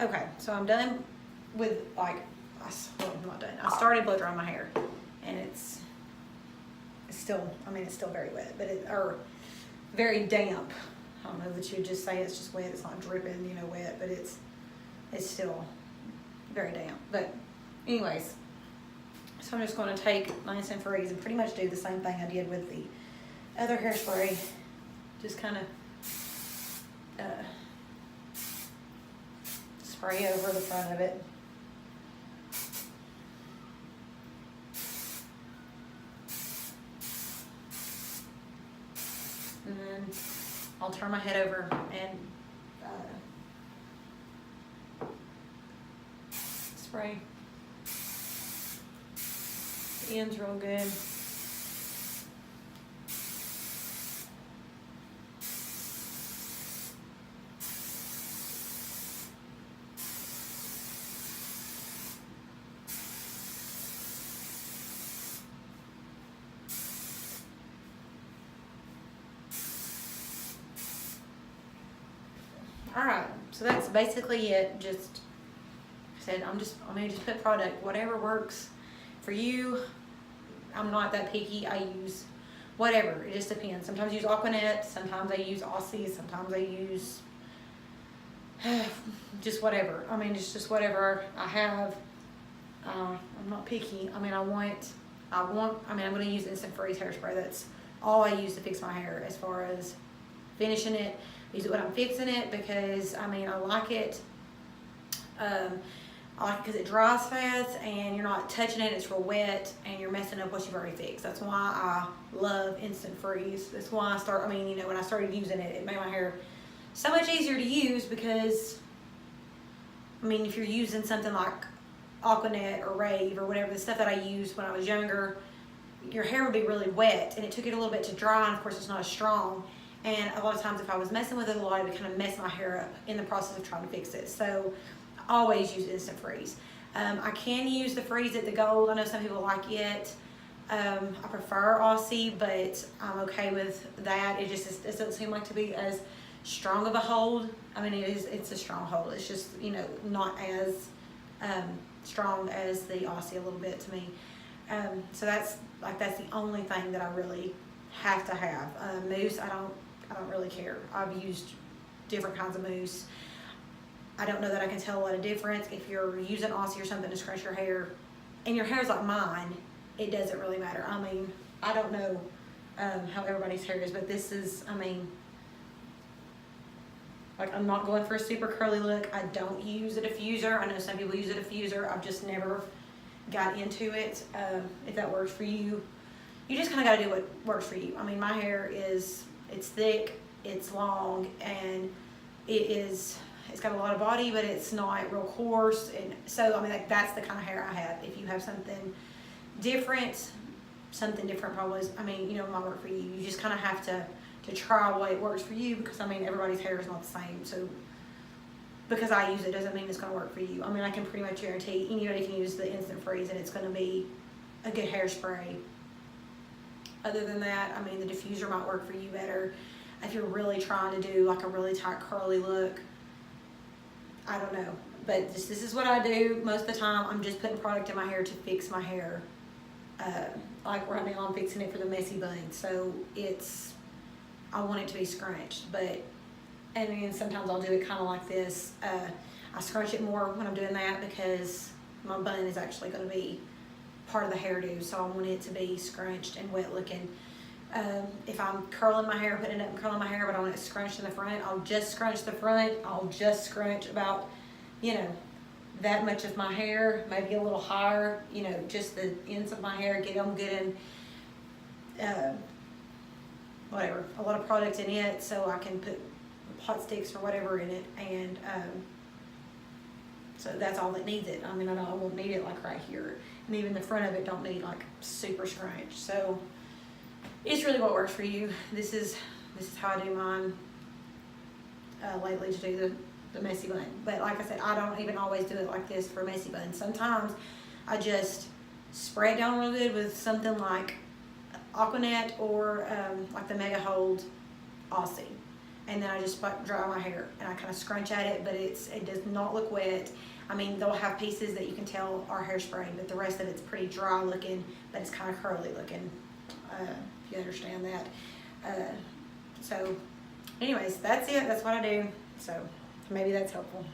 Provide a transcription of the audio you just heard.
Okay, so I'm done with like, well, I'm not done. I started blow drying my hair, and it's still, I mean, it's still very wet, but or very damp. I don't know that you would just say it's just wet. It's not dripping, you know, wet, but it's still very damp. But anyways, so I'm just going to take my instant freeze and pretty much do the same thing I did with the other hairspray. Just kind of spray over the front of it. And then I'll turn my head over and spray the ends real good. All right, so that's basically it. Just said I'm gonna just put product, whatever works for you. I'm not that picky. I use whatever. It just depends. Sometimes I use Aquanet. Sometimes I use Aussie. Sometimes I use just whatever. I mean, it's just whatever I have. I'm not picky. I mean, I'm gonna use Instant Freeze hairspray. That's all I use to fix my hair. As far as finishing it, I use it when I'm fixing it because I mean I like it. I like it because it dries fast and you're not touching it. It's real wet and you're messing up what you've already fixed. That's why I love Instant Freeze. That's why when I started using it, it made my hair so much easier to use because, I mean, if you're using something like Aquanet or Rave or whatever, the stuff that I used when I was younger, your hair would be really wet and it took it a little bit to dry, and of course it's not as strong. And a lot of times if I was messing with it a lot, it would kind of mess my hair up in the process of trying to fix it. So I always use Instant Freeze. I can use the Freeze It, the gold. I know some people like it. I prefer Aussie, but I'm okay with that. It doesn't seem like to be as strong of a hold. I mean, it's a strong hold. It's just, you know, not as strong as the Aussie a little bit to me. So that's the only thing that I really have to have. Mousse, I don't really care. I've used different kinds of mousse. I don't know that I can tell a lot of difference. If you're using Aussie or something to scrunch your hair, and your hair's like mine, it doesn't really matter. I mean, I don't know how everybody's hair is, but this is, I mean, like I'm not going for a super curly look. I don't use a diffuser. I know some people use a diffuser. I've just never got into it. If that works for you, you just kind of got to do what works for you. I mean, my hair it's thick, it's long, and it's got a lot of body, but it's not real coarse. And so, I mean, like, that's the kind of hair I have. If you have something different probably is, I mean, you know, might work for you. You just kind of have to try what works for you, because I mean, everybody's hair is not the same. So because I use it doesn't mean it's going to work for you. I mean, I can pretty much guarantee anybody can use the Instant Freeze and it's going to be a good hairspray. Other than that, I mean, the diffuser might work for you better. If you're really trying to do like a really tight curly look, I don't know. But this is what I do most of the time. I'm just putting product in my hair to fix my hair. Like right now I'm fixing it for the messy bun. So I want it to be scrunched. And then sometimes I'll do it kind of like this. I scrunch it more when I'm doing that because my bun is actually going to be part of the hairdo, so I want it to be scrunched and wet looking. If I'm curling my hair, putting it up and curling my hair, but I want it scrunched in the front, I'll just scrunch the front. I'll just scrunch about, you know, that much of my hair, maybe a little higher, you know, just the ends of my hair, get them good and whatever, a lot of product in it so I can put pot sticks or whatever in it, and so that's all that needs it. I mean, I won't need it like right here, and even the front of it don't need like super scrunch. So it's really what works for you. This is how I do mine lately, to do the messy bun. But like I said, I don't even always do it like this for a messy bun. Sometimes I just spray it down real good with something like Aquanet or like the Mega Hold Aussie. and then I just dry my hair, and I kind of scrunch at it, but it does not look wet. I mean, they'll have pieces that you can tell are hairspray, but the rest of it's pretty dry looking, but it's kind of curly looking, if you understand that. So anyways, that's it. That's what I do. So maybe that's helpful.